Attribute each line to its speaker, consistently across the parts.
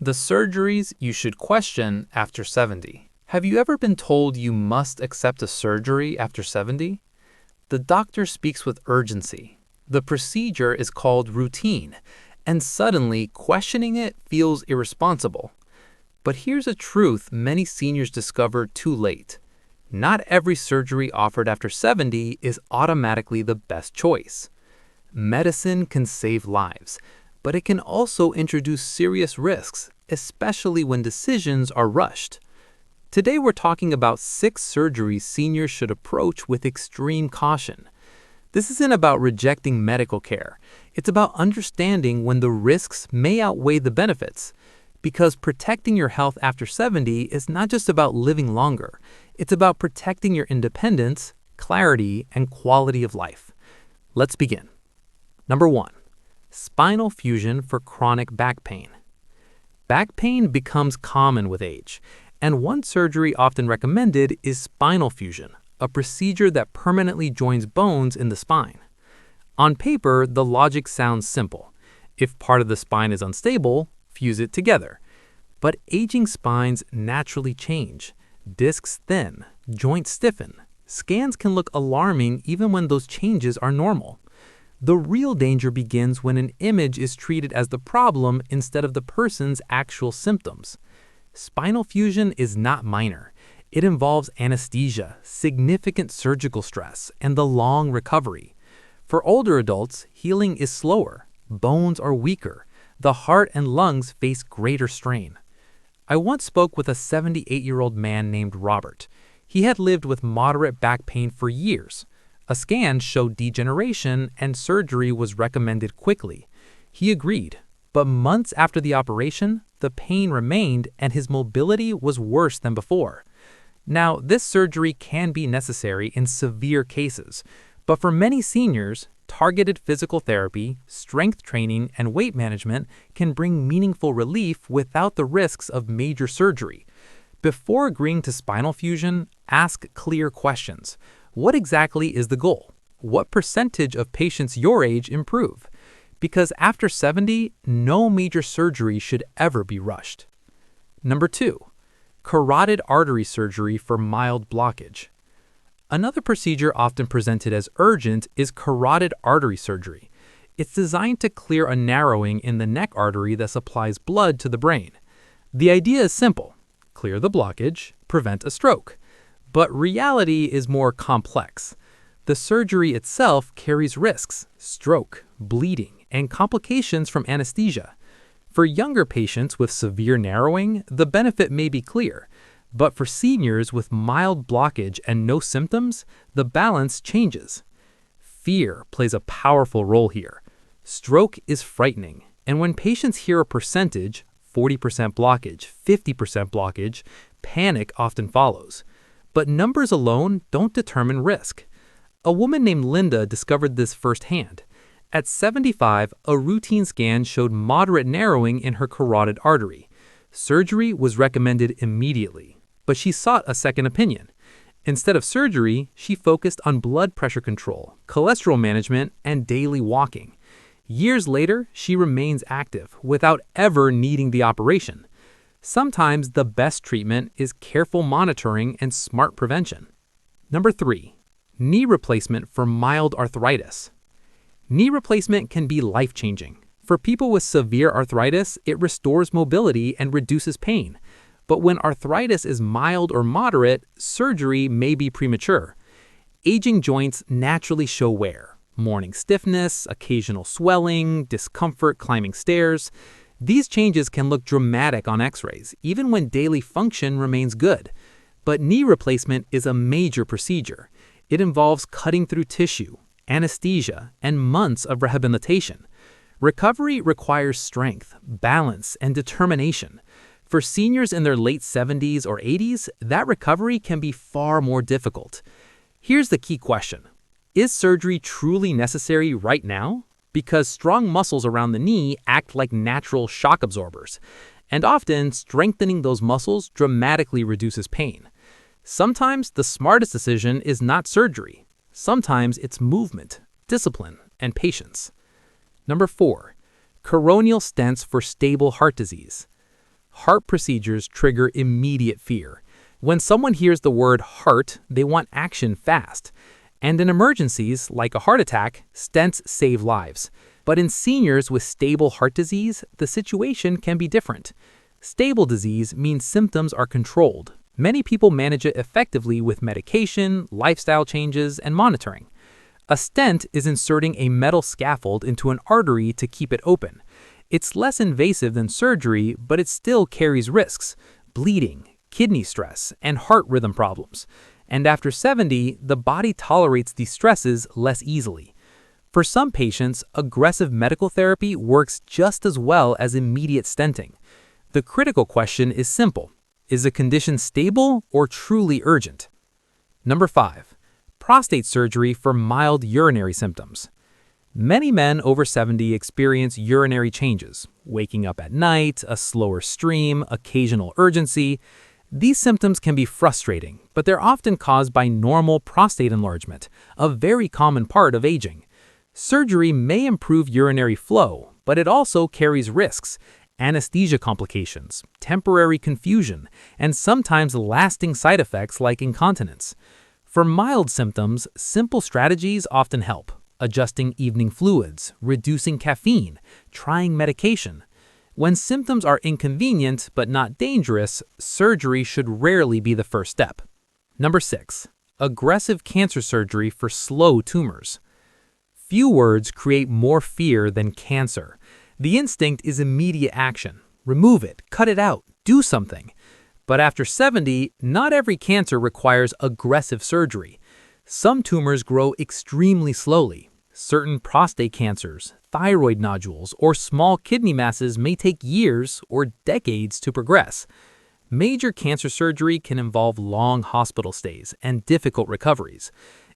Speaker 1: The surgeries you should question after 70. Have you ever been told you must accept a surgery after 70? The doctor speaks with urgency. The procedure is called routine, and suddenly questioning it feels irresponsible. But here's a truth many seniors discover too late. Not every surgery offered after 70 is automatically the best choice. Medicine can save lives, but it can also introduce serious risks, especially when decisions are rushed. Today we're talking about 6 surgeries seniors should approach with extreme caution. This isn't about rejecting medical care. It's about understanding when the risks may outweigh the benefits. Because protecting your health after 70 is not just about living longer. It's about protecting your independence, clarity, and quality of life. Let's begin. Number 1. Spinal fusion for chronic back pain. Back pain becomes common with age, and one surgery often recommended is spinal fusion, a procedure that permanently joins bones in the spine. On paper, the logic sounds simple. If part of the spine is unstable, fuse it together. But aging spines naturally change. Discs thin, joints stiffen. Scans can look alarming even when those changes are normal. The real danger begins when an image is treated as the problem instead of the person's actual symptoms. Spinal fusion is not minor. It involves anesthesia, significant surgical stress, and the long recovery. For older adults, healing is slower. Bones are weaker. The heart and lungs face greater strain. I once spoke with a 78-year-old man named Robert. He had lived with moderate back pain for years. A scan showed degeneration and surgery was recommended quickly. He agreed, but months after the operation, the pain remained and his mobility was worse than before. Now, this surgery can be necessary in severe cases, but for many seniors, targeted physical therapy, strength training, and weight management can bring meaningful relief without the risks of major surgery. Before agreeing to spinal fusion, ask clear questions. What exactly is the goal? What percentage of patients your age improve? Because after 70, no major surgery should ever be rushed. Number 2. Carotid artery surgery for mild blockage. Another procedure often presented as urgent is carotid artery surgery. It's designed to clear a narrowing in the neck artery that supplies blood to the brain. The idea is simple: clear the blockage, prevent a stroke. But reality is more complex. The surgery itself carries risks: stroke, bleeding, and complications from anesthesia. For younger patients with severe narrowing, the benefit may be clear. But for seniors with mild blockage and no symptoms, the balance changes. Fear plays a powerful role here. Stroke is frightening, and when patients hear a percentage, 40% blockage, 50% blockage, panic often follows. But numbers alone don't determine risk. A woman named Linda discovered this firsthand. At 75, a routine scan showed moderate narrowing in her carotid artery. Surgery was recommended immediately, but she sought a second opinion. Instead of surgery, she focused on blood pressure control, cholesterol management, and daily walking. Years later, she remains active without ever needing the operation. Sometimes the best treatment is careful monitoring and smart prevention. Number 3. Knee replacement for mild arthritis. Knee replacement can be life-changing. For people with severe arthritis, it restores mobility and reduces pain. But when arthritis is mild or moderate, surgery may be premature. Aging joints naturally show wear: morning stiffness, occasional swelling, discomfort climbing stairs. These changes can look dramatic on x-rays, even when daily function remains good. But knee replacement is a major procedure. It involves cutting through tissue, anesthesia, and months of rehabilitation. Recovery requires strength, balance, and determination. For seniors in their late 70s or 80s, that recovery can be far more difficult. Here's the key question: is surgery truly necessary right now? Because strong muscles around the knee act like natural shock absorbers, and often strengthening those muscles dramatically reduces pain. Sometimes the smartest decision is not surgery. Sometimes it's movement, discipline, and patience. Number 4. Coronal stents for stable heart disease. Heart procedures trigger immediate fear. When someone hears the word heart, they want action fast. And in emergencies, like a heart attack, stents save lives. But in seniors with stable heart disease, the situation can be different. Stable disease means symptoms are controlled. Many people manage it effectively with medication, lifestyle changes, and monitoring. A stent is inserting a metal scaffold into an artery to keep it open. It's less invasive than surgery, but it still carries risks: bleeding, kidney stress, and heart rhythm problems. And after 70, the body tolerates these stresses less easily. For some patients, aggressive medical therapy works just as well as immediate stenting. The critical question is simple: is the condition stable or truly urgent? Number 5. Prostate surgery for mild urinary symptoms. Many men over 70 experience urinary changes: waking up at night, a slower stream, occasional urgency. These symptoms can be frustrating, but they're often caused by normal prostate enlargement, a very common part of aging. Surgery may improve urinary flow, but it also carries risks: anesthesia complications, temporary confusion, and sometimes lasting side effects like incontinence. For mild symptoms, simple strategies often help: adjusting evening fluids, reducing caffeine, trying medication. When symptoms are inconvenient but not dangerous, surgery should rarely be the first step. Number 6. Aggressive cancer surgery for slow tumors. Few words create more fear than cancer. The instinct is immediate action. Remove it, cut it out, do something. But after 70, not every cancer requires aggressive surgery. Some tumors grow extremely slowly. Certain prostate cancers, thyroid nodules, or small kidney masses may take years or decades to progress. Major cancer surgery can involve long hospital stays and difficult recoveries.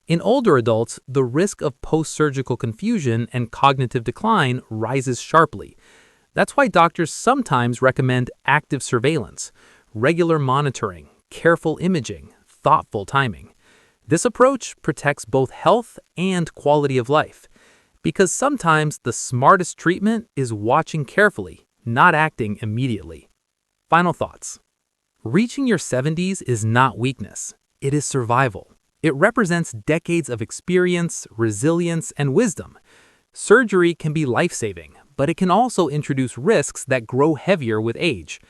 Speaker 1: In older adults, the risk of post-surgical confusion and cognitive decline rises sharply. That's why doctors sometimes recommend active surveillance, regular monitoring, careful imaging, thoughtful timing. This approach protects both health and quality of life, because sometimes the smartest treatment is watching carefully, not acting immediately. Final thoughts. Reaching your 70s is not weakness. It is survival. It represents decades of experience, resilience, and wisdom. Surgery can be life-saving, but it can also introduce risks that grow heavier with age.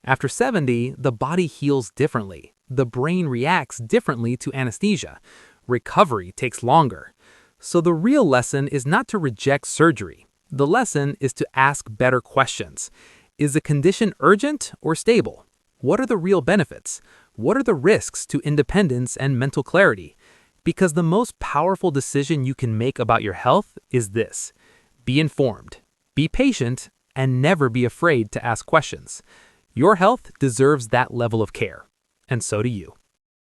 Speaker 1: After 70, the body heals differently. The brain reacts differently to anesthesia. Recovery takes longer. So the real lesson is not to reject surgery. The lesson is to ask better questions. Is the condition urgent or stable? What are the real benefits? What are the risks to independence and mental clarity? Because the most powerful decision you can make about your health is this: be informed, be patient, and never be afraid to ask questions. Your health deserves that level of care, and so do you.